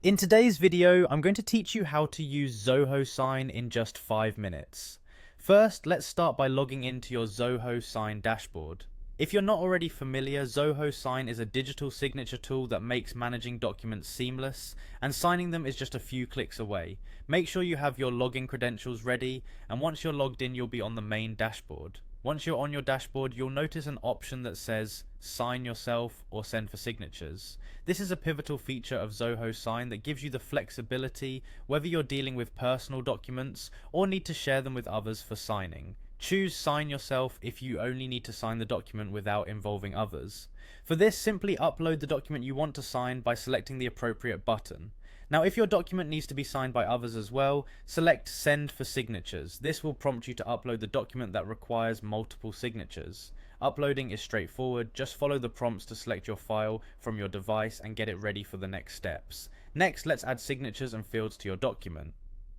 In today's video, I'm going to teach you how to use Zoho Sign in just 5 minutes. First, let's start by logging into your Zoho Sign dashboard. If you're not already familiar, Zoho Sign is a digital signature tool that makes managing documents seamless, and signing them is just a few clicks away. Make sure you have your login credentials ready, and once you're logged in, you'll be on the main dashboard. Once you're on your dashboard, you'll notice an option that says Sign Yourself or Send for Signatures. This is a pivotal feature of Zoho Sign that gives you the flexibility whether you're dealing with personal documents or need to share them with others for signing. Choose Sign Yourself if you only need to sign the document without involving others. For this, simply upload the document you want to sign by selecting the appropriate button. Now, if your document needs to be signed by others as well, select Send for Signatures. This will prompt you to upload the document that requires multiple signatures. Uploading is straightforward, just follow the prompts to select your file from your device and get it ready for the next steps. Next, let's add signatures and fields to your document.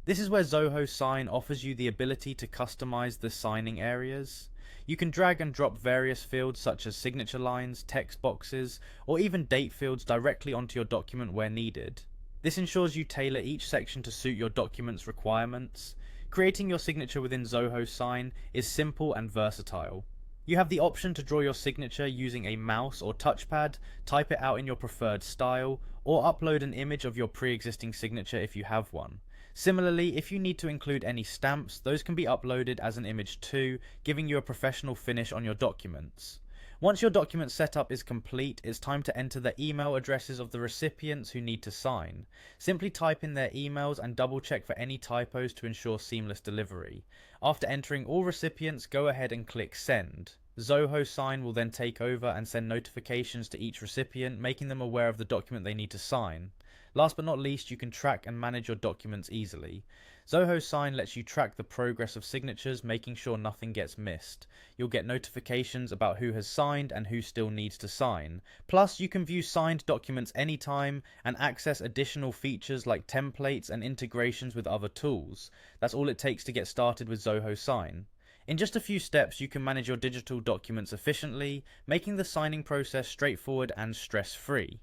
This is where Zoho Sign offers you the ability to customize the signing areas. You can drag and drop various fields such as signature lines, text boxes, or even date fields directly onto your document where needed. This ensures you tailor each section to suit your document's requirements. Creating your signature within Zoho Sign is simple and versatile. You have the option to draw your signature using a mouse or touchpad, type it out in your preferred style, or upload an image of your pre-existing signature if you have one. Similarly, if you need to include any stamps, those can be uploaded as an image too, giving you a professional finish on your documents. Once your document setup is complete, it's time to enter the email addresses of the recipients who need to sign. Simply type in their emails and double check for any typos to ensure seamless delivery. After entering all recipients, go ahead and click Send. Zoho Sign will then take over and send notifications to each recipient, making them aware of the document they need to sign. Last but not least, you can track and manage your documents easily. Zoho Sign lets you track the progress of signatures, making sure nothing gets missed. You'll get notifications about who has signed and who still needs to sign. Plus, you can view signed documents anytime and access additional features like templates and integrations with other tools. That's all it takes to get started with Zoho Sign. In just a few steps, you can manage your digital documents efficiently, making the signing process straightforward and stress-free.